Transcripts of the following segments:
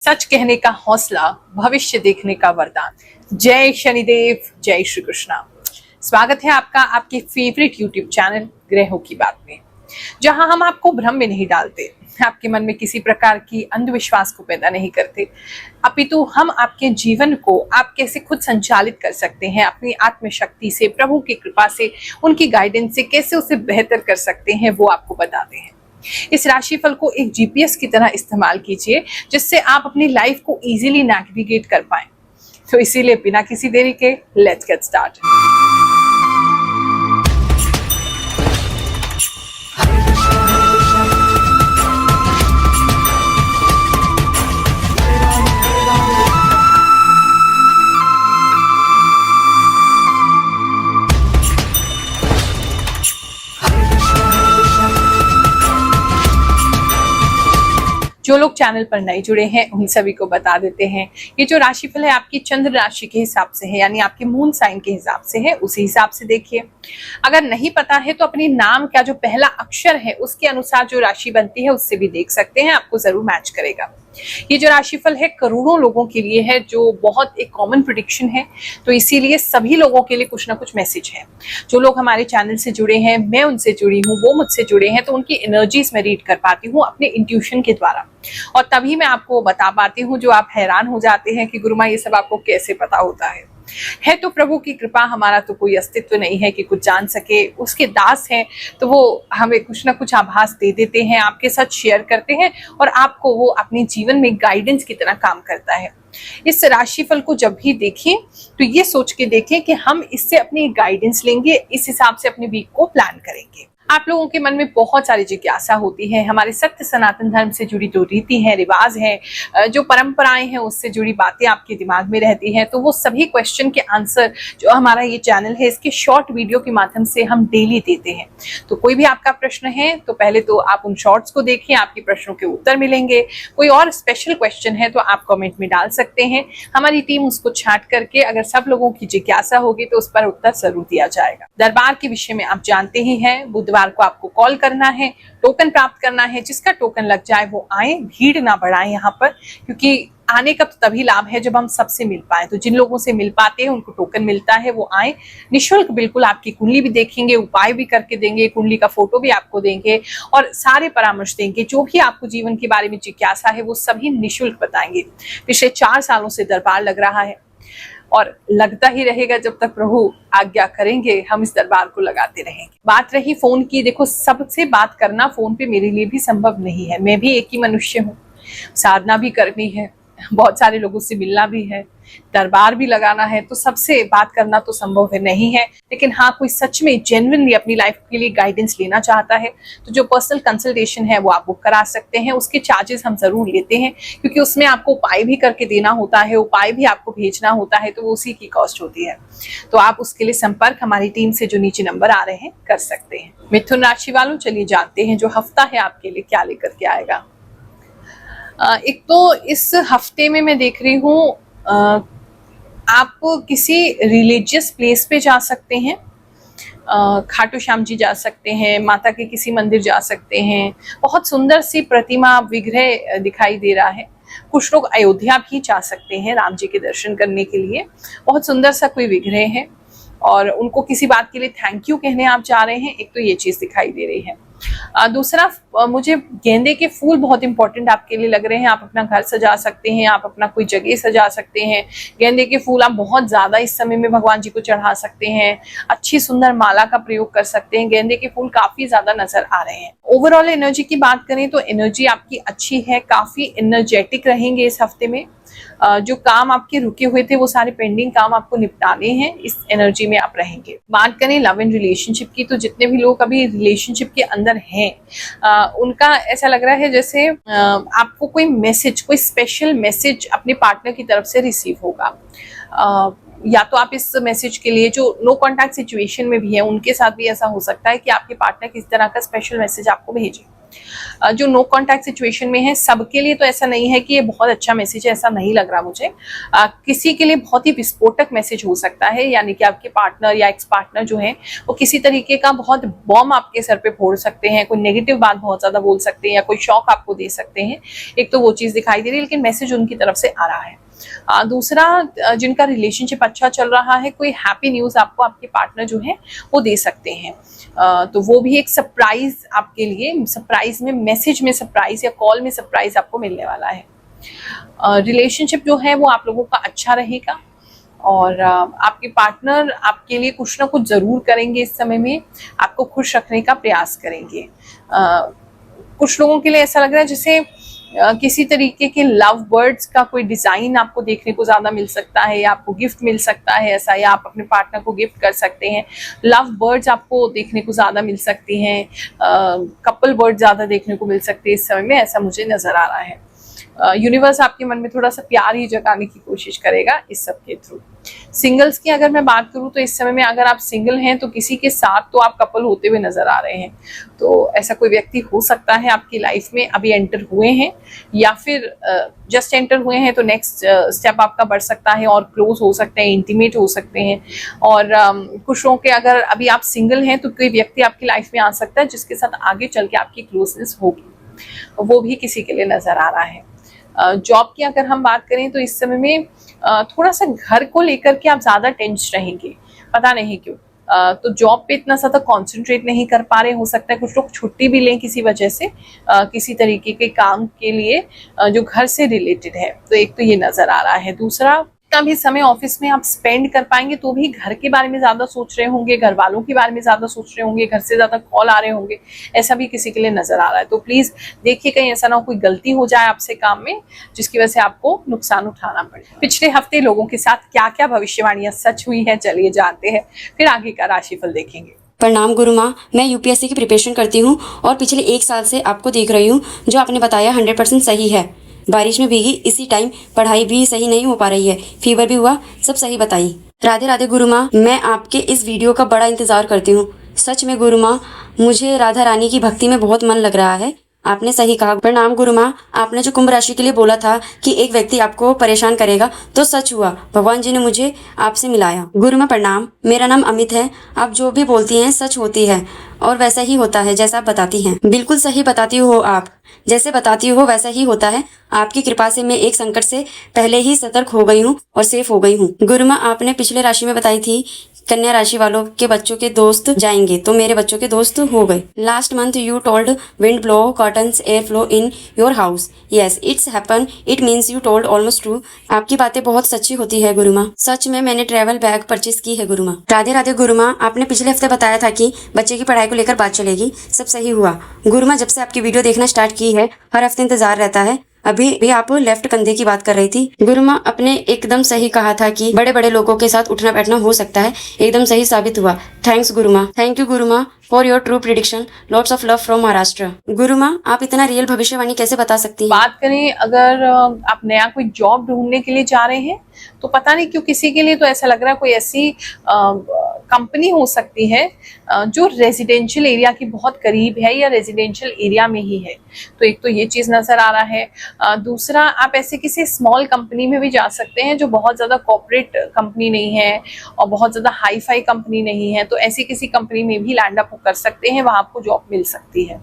सच कहने का हौसला, भविष्य देखने का वरदान। जय शनिदेव, जय श्री कृष्णा। स्वागत है आपका आपके फेवरेट यूट्यूब चैनल ग्रहों की बात में, जहां हम आपको भ्रम में नहीं डालते, आपके मन में किसी प्रकार की अंधविश्वास को पैदा नहीं करते, अपितु हम आपके जीवन को आप कैसे खुद संचालित कर सकते हैं, अपनी आत्मशक्ति से, प्रभु की कृपा से, उनकी गाइडेंस से कैसे उसे बेहतर कर सकते हैं, वो आपको बताते हैं। इस राशिफल को एक जीपीएस की तरह इस्तेमाल कीजिए, जिससे आप अपनी लाइफ को इजीली नेविगेट कर पाएं। तो इसीलिए बिना किसी देरी के लेट्स गेट स्टार्ट। जो लोग चैनल पर नए जुड़े हैं उन सभी को बता देते हैं, ये जो राशिफल है आपकी चंद्र राशि के हिसाब से है, यानी आपके मून साइन के हिसाब से है, उसी हिसाब से देखिए। अगर नहीं पता है तो अपनी नाम का जो पहला अक्षर है उसके अनुसार जो राशि बनती है उससे भी देख सकते हैं, आपको जरूर मैच करेगा। ये जो राशिफल है करोड़ों लोगों के लिए है, जो बहुत एक कॉमन प्रेडिक्शन है, तो इसीलिए सभी लोगों के लिए कुछ ना कुछ मैसेज है। जो लोग हमारे चैनल से जुड़े हैं, मैं उनसे जुड़ी हूँ, वो मुझसे जुड़े हैं, तो उनकी एनर्जीज में रीड कर पाती हूँ अपने इंट्यूशन के द्वारा, और तभी मैं आपको बता पाती हूँ जो आप हैरान हो जाते हैं कि गुरुमा ये सब आपको कैसे पता होता है तो प्रभु की कृपा। हमारा तो कोई अस्तित्व नहीं है कि कुछ जान सके, उसके दास हैं, तो वो हमें कुछ ना कुछ आभास दे देते हैं, आपके साथ शेयर करते हैं, और आपको वो अपने जीवन में गाइडेंस की तरह काम करता है। इस राशिफल को जब भी देखें तो ये सोच के देखें कि हम इससे अपनी गाइडेंस लेंगे, इस हिसाब से अपने वीक को प्लान करेंगे। आप लोगों के मन में बहुत सारी जिज्ञासा होती है, हमारे सत्य सनातन धर्म से जुड़ी जो रीति है, रिवाज है, जो परंपराएं हैं, उससे जुड़ी बातें आपके दिमाग में रहती हैं, तो वो सभी क्वेश्चन के आंसर जो हमारा ये चैनल है इसके शॉर्ट वीडियो के माध्यम से हम डेली देते हैं। तो कोई भी आपका प्रश्न है तो पहले तो आप उन शॉर्ट्स को देखिए, आपके प्रश्नों के उत्तर मिलेंगे। कोई और स्पेशल क्वेश्चन है तो आप कॉमेंट में डाल सकते हैं, हमारी टीम उसको छांट करके अगर सब लोगों की जिज्ञासा होगी तो उस पर उत्तर जरूर दिया जाएगा। दरबार के विषय में आप जानते ही हैं, बुधवार को आपको कॉल करना है, टोकन प्राप्त करना है, जिसका टोकन लग जाए वो आए, भीड़ ना बढ़ाएं यहाँ पर, क्योंकि आने का तो तभी लाभ है जब हम सबसे मिल पाए। तो जिन लोगों से मिल पाते हैं उनको टोकन मिलता है, वो आए निशुल्क, बिल्कुल आपकी कुंडली भी देखेंगे, उपाय भी करके देंगे, कुंडली का फोटो भी आपको देंगे और सारे परामर्श देंगे। जो भी आपको जीवन के बारे में जिज्ञासा है वो सभी निशुल्क बताएंगे। पिछले 4 सालों से दरबार लग रहा है और लगता ही रहेगा जब तक प्रभु आज्ञा करेंगे, हम इस दरबार को लगाते रहेंगे। बात रही फोन की, देखो सबसे बात करना फोन पे मेरे लिए भी संभव नहीं है, मैं भी एक ही मनुष्य हूँ, साधना भी करनी है, बहुत सारे लोगों से मिलना भी है, दरबार भी लगाना है, तो सबसे बात करना तो संभव है नहीं है। लेकिन हाँ, कोई सच में जेन्युइनली अपनी लाइफ के लिए गाइडेंस लेना चाहता है तो जो पर्सनल कंसल्टेशन है वो आप बुक करा सकते हैं। उसके चार्जेस हम जरूर लेते हैं, क्योंकि उसमें आपको उपाय भी करके देना होता है, उपाय भी आपको भेजना होता है, तो वो उसी की कॉस्ट होती है। तो आप उसके लिए संपर्क हमारी टीम से जो नीचे नंबर आ रहे हैं कर सकते हैं। मिथुन राशि वालों, चलिए जानते हैं जो हफ्ता है आपके लिए क्या लेकर के आएगा। एक तो इस हफ्ते में मैं देख रही हूँ आप किसी रिलीजियस प्लेस पे जा सकते हैं, खाटू श्याम जी जा सकते हैं, माता के किसी मंदिर जा सकते हैं। बहुत सुंदर सी प्रतिमा विग्रह दिखाई दे रहा है। कुछ लोग अयोध्या भी जा सकते हैं राम जी के दर्शन करने के लिए, बहुत सुंदर सा कोई विग्रह है और उनको किसी बात के लिए थैंक यू कहने आप जा रहे हैं, एक तो ये चीज दिखाई दे रही है। दूसरा, मुझे गेंदे के फूल बहुत इंपॉर्टेंट आपके लिए लग रहे हैं। आप अपना घर सजा सकते हैं, आप अपना कोई जगह सजा सकते हैं। गेंदे के फूल आप बहुत ज्यादा इस समय में भगवान जी को चढ़ा सकते हैं, अच्छी सुंदर माला का प्रयोग कर सकते हैं। गेंदे के फूल काफी ज्यादा नजर आ रहे हैं। ओवरऑल एनर्जी की बात करें तो एनर्जी आपकी अच्छी है, काफी एनर्जेटिक रहेंगे इस हफ्ते में। जो काम आपके रुके हुए थे वो सारे पेंडिंग काम आपको निपटाने हैं, इस एनर्जी में आप रहेंगे। बात करें लव एंड रिलेशनशिप की, तो जितने भी लोग अभी रिलेशनशिप के अंदर हैं, उनका ऐसा लग रहा है जैसे आपको कोई मैसेज, कोई स्पेशल मैसेज अपने पार्टनर की तरफ से रिसीव होगा। या तो आप इस मैसेज के लिए जो नो कॉन्टैक्ट सिचुएशन में भी है उनके साथ भी ऐसा हो सकता है कि आपके पार्टनर किसी तरह का स्पेशल मैसेज आपको भेजे। जो नो कांटेक्ट सिचुएशन में है सबके लिए तो ऐसा नहीं है कि ये बहुत अच्छा मैसेज है, ऐसा नहीं लग रहा मुझे। किसी के लिए बहुत ही विस्फोटक मैसेज हो सकता है, यानी कि आपके पार्टनर या एक्स पार्टनर जो है वो किसी तरीके का बहुत बॉम्ब आपके सर पे फोड़ सकते हैं, कोई नेगेटिव बात बहुत ज्यादा बोल सकते हैं या कोई शॉक आपको दे सकते हैं। एक तो वो चीज दिखाई दे रही है, लेकिन मैसेज उनकी तरफ से आ रहा है। दूसरा, जिनका रिलेशनशिप अच्छा चल रहा है, कोई हैप्पी न्यूज आपको आपके पार्टनर जो है वो दे सकते हैं। तो वो भी एक सरप्राइज आपके लिए, सरप्राइज में, मैसेज में सरप्राइज या कॉल में सरप्राइज आपको मिलने वाला है। रिलेशनशिप जो है वो आप लोगों का अच्छा रहेगा और आपके पार्टनर आपके लिए कुछ ना कुछ जरूर करेंगे इस समय में, आपको खुश रखने का प्रयास करेंगे। कुछ लोगों के लिए ऐसा लग रहा है जैसे किसी तरीके के लव बर्ड्स का कोई डिजाइन आपको देखने को ज्यादा मिल सकता है, या आपको गिफ्ट मिल सकता है ऐसा, या आप अपने पार्टनर को गिफ्ट कर सकते हैं। लव बर्ड्स आपको देखने को ज्यादा मिल सकती हैं, कपल बर्ड ज्यादा देखने को मिल सकते हैं इस समय में, ऐसा मुझे नजर आ रहा है। यूनिवर्स आपके मन में थोड़ा सा प्यार ही जगाने की कोशिश करेगा इस सब के थ्रू। सिंगल्स की अगर मैं बात करूं तो इस समय में अगर आप सिंगल हैं तो किसी के साथ तो आप कपल होते हुए नजर आ रहे हैं। तो ऐसा कोई व्यक्ति हो सकता है आपकी लाइफ में, अभी एंटर हुए हैं या फिर जस्ट एंटर हुए हैं, तो नेक्स्ट स्टेप आपका बढ़ सकता है और क्लोज हो सकते हैं, इंटीमेट हो सकते हैं। और कुछ लोगों के अगर अभी आप सिंगल हैं तो कोई व्यक्ति आपकी लाइफ में आ सकता है जिसके साथ आगे चल के आपकी क्लोजनेस होगी, वो भी किसी के लिए नजर आ रहा है। जॉब की अगर हम बात करें तो इस समय में थोड़ा सा घर को लेकर के आप ज्यादा टेंस रहेंगे, पता नहीं क्यों। तो जॉब पे इतना ज्यादा कंसंट्रेट नहीं कर पा रहे, हो सकता है कुछ लोग छुट्टी भी लें किसी वजह से, किसी तरीके के काम के लिए जो घर से रिलेटेड है। तो एक तो ये नजर आ रहा है। दूसरा, जितना भी समय ऑफिस में आप स्पेंड कर पाएंगे तो भी घर के बारे में ज्यादा सोच रहे होंगे, घर वालों के बारे में ज्यादा सोच रहे होंगे, घर से ज्यादा कॉल आ रहे होंगे, ऐसा भी किसी के लिए नजर आ रहा है। तो प्लीज देखिए कहीं ऐसा ना हो कोई गलती हो जाए आपसे काम में जिसकी वजह से आपको नुकसान उठाना पड़े। पिछले हफ्ते लोगों के साथ क्या क्या भविष्यवाणियां सच हुई है, चलिए जानते हैं, फिर आगे का राशिफल देखेंगे। प्रणाम गुरु माँ, मैं यूपीएससी की प्रिपरेशन करती हूँ और पिछले 1 साल से आपको देख रही हूँ। जो आपने बताया 100% सही है। बारिश में भीगी, इसी टाइम पढ़ाई भी सही नहीं हो पा रही है, फीवर भी हुआ, सब सही बताई। राधे राधे गुरु माँ, मैं आपके इस वीडियो का बड़ा इंतजार करती हूँ। सच में गुरु माँ, मुझे राधा रानी की भक्ति में बहुत मन लग रहा है। आपने सही कहा। प्रणाम गुरु माँ, आपने जो कुंभ राशि के लिए बोला था कि एक व्यक्ति आपको परेशान करेगा, तो सच हुआ। भगवान जी ने मुझे आपसे मिलाया। गुरु माँ प्रणाम, मेरा नाम अमित है। आप जो भी बोलती हैं सच होती है और वैसा ही होता है जैसा आप बताती हैं। बिल्कुल सही बताती हो आप, जैसे बताती हो वैसा ही होता है। आपकी कृपा से मैं एक संकट से पहले ही सतर्क हो गई हूँ और सेफ हो गई हूँ। गुरु माँ, आपने पिछले राशि में बताई थी कन्या राशि वालों के बच्चों के दोस्त जाएंगे, तो मेरे बच्चों के दोस्त हो गए। Last month you told wind blow cottons air flow in your house. Yes, it's happen, it means you told almost true. आपकी बातें बहुत सच्ची होती है गुरु माँ। सच में मैंने ट्रैवल बैग परचेज की है गुरु माँ। राधे राधे गुरु माँ, आपने पिछले हफ्ते बताया था कि बच्चे की पढ़ाई को लेकर बात चलेगी, सब सही हुआ। गुरु माँ, जब से आपकी वीडियो देखना स्टार्ट की है हर हफ्ते इंतजार रहता है। अभी भी आप लेफ्ट कंधे की बात कर रही थी। गुरु माँ, आपने एकदम सही कहा था कि बड़े बड़े लोगों के साथ उठना बैठना हो सकता है, एकदम सही साबित हुआ। थैंक्स गुरु माँ। थैंक यू गुरु माँ for your true prediction. Lots of love from Maharashtra. गुरु माँ, आप इतना रियल भविष्यवाणी कैसे बता सकती हैं? बात करें अगर आप नया कोई जॉब ढूंढने के लिए जा रहे हैं तो पता नहीं क्यों किसी के लिए तो ऐसा लग रहा है कोई ऐसी कंपनी हो सकती है जो रेजिडेंशियल एरिया की बहुत करीब है या रेजिडेंशियल एरिया में ही है। तो एक तो ये चीज नजर आ रहा है। दूसरा, आप ऐसे किसी स्मॉल कंपनी में भी जा सकते हैं जो बहुत ज्यादा कॉर्पोरेट कंपनी नहीं है और बहुत ज्यादा हाई फाई कंपनी नहीं है। तो ऐसी किसी कंपनी में भी लैंड अप कर सकते हैं, वहां आपको जॉब मिल सकती है।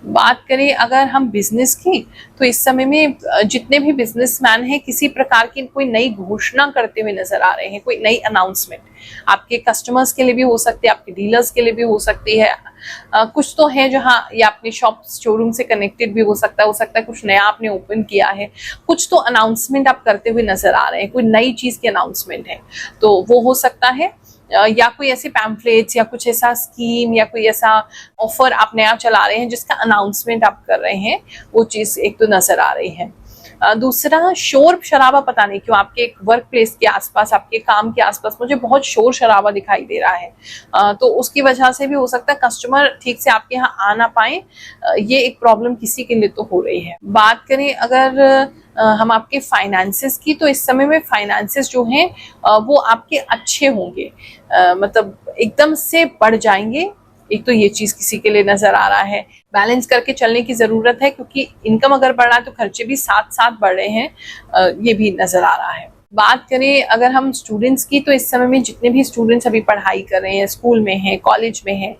बात करें अगर हम बिजनेस की तो इस समय में जितने भी बिजनेसमैन हैं किसी प्रकार की कोई नई घोषणा करते हुए नजर आ रहे हैं, कोई नई अनाउंसमेंट। आपके कस्टमर्स के लिए भी हो सकती है, आपके डीलर्स के लिए भी हो सकती है। कुछ तो है जहां या अपने शॉप शोरूम से कनेक्टेड भी हो सकता है कुछ नया आपने ओपन किया है, कुछ तो अनाउंसमेंट आप करते हुए नजर आ रहे हैं, कोई नई चीज की अनाउंसमेंट है तो वो हो सकता है। या कोई ऐसे पैम्फलेट्स या कुछ ऐसा स्कीम या कोई ऐसा ऑफर आप नया चला रहे हैं जिसका अनाउंसमेंट आप कर रहे हैं, वो चीज एक तो नजर आ रही है। दूसरा, शोर शराबा, पता नहीं क्यों आपके एक वर्क प्लेस के आसपास, आपके काम के आसपास मुझे बहुत शोर शराबा दिखाई दे रहा है। तो उसकी वजह से भी हो सकता है कस्टमर ठीक से आपके यहाँ आ ना पाए, ये एक प्रॉब्लम किसी के लिए तो हो रही है। बात करें अगर हम आपके फाइनेंसेस की तो इस समय में फाइनेंसेस जो हैं वो आपके अच्छे होंगे, मतलब एकदम से बढ़ जाएंगे एक तो ये चीज किसी के लिए नजर आ रहा है। बैलेंस करके चलने की जरूरत है, क्योंकि इनकम अगर बढ़ रहा है तो खर्चे भी साथ साथ बढ़ रहे हैं, ये भी नजर आ रहा है। बात करें अगर हम स्टूडेंट्स की, तो इस समय में जितने भी स्टूडेंट्स अभी पढ़ाई कर रहे हैं, स्कूल में हैं, कॉलेज में हैं,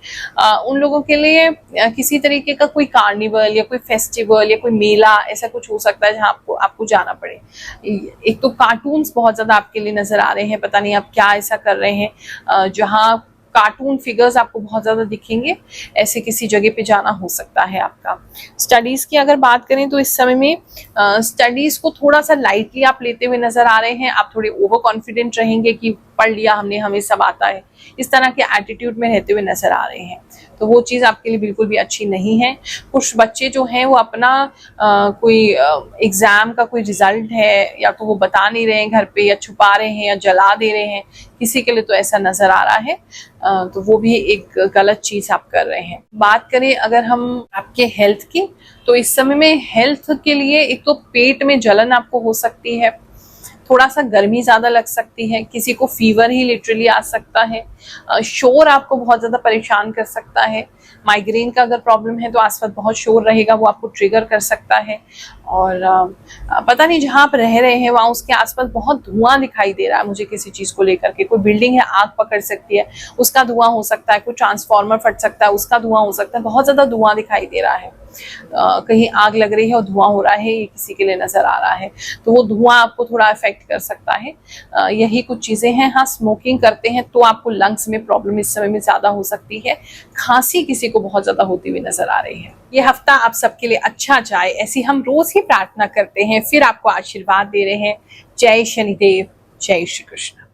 उन लोगों के लिए किसी तरीके का कोई कार्निवल या कोई फेस्टिवल या कोई मेला ऐसा कुछ हो सकता है जहां आपको जाना पड़े। एक तो कार्टून्स बहुत ज्यादा आपके लिए नजर आ रहे हैं, पता नहीं आप क्या ऐसा कर रहे हैं जहां कार्टून फिगर्स आपको बहुत ज्यादा दिखेंगे, ऐसे किसी जगह पे जाना हो सकता है आपका। स्टडीज की अगर बात करें तो इस समय में स्टडीज को थोड़ा सा लाइटली आप लेते हुए नजर आ रहे हैं। आप थोड़े ओवर कॉन्फिडेंट रहेंगे कि पढ़ लिया हमने, हमें सब आता है, इस तरह के एटीट्यूड में रहते हुए नजर आ रहे हैं, तो वो चीज आपके लिए बिल्कुल भी अच्छी नहीं है। कुछ बच्चे जो हैं वो अपना कोई एग्जाम का कोई रिजल्ट है या तो वो बता नहीं रहे हैं घर पे, या छुपा रहे हैं, या जला दे रहे हैं, किसी के लिए तो ऐसा नजर आ रहा है, तो वो भी एक गलत चीज आप कर रहे हैं। बात करें अगर हम आपके हेल्थ की, तो इस समय में हेल्थ के लिए एक तो पेट में जलन आपको हो सकती है, थोड़ा सा गर्मी ज्यादा लग सकती है, किसी को फीवर ही लिटरली आ सकता है, शोर आपको बहुत ज्यादा परेशान कर सकता है। माइग्रेन का अगर प्रॉब्लम है तो आसपास बहुत शोर रहेगा, वो आपको ट्रिगर कर सकता है। और पता नहीं जहां आप रह रहे हैं वहां उसके आसपास बहुत धुआं दिखाई दे रहा है मुझे किसी चीज को लेकर के। कोई बिल्डिंग है, आग पकड़ सकती है, उसका धुआं हो सकता है, कोई ट्रांसफार्मर फट सकता है, उसका धुआं हो सकता है, बहुत ज्यादा धुआं दिखाई दे रहा है। कहीं आग लग रही है और धुआं हो रहा है, ये किसी के लिए नजर आ रहा है, तो वो धुआं आपको थोड़ा इफेक्ट कर सकता है। यही कुछ चीजें हैं। हाँ, स्मोकिंग करते हैं तो आपको लंग्स में प्रॉब्लम इस समय में ज्यादा हो सकती है। खांसी किसी को बहुत ज्यादा होती हुई नजर आ रही है। ये हफ्ता आप सबके लिए अच्छा जाए, ऐसी हम रोज ही प्रार्थना करते हैं, फिर आपको आशीर्वाद दे रहे हैं। जय शनिदेव, जय श्री कृष्ण।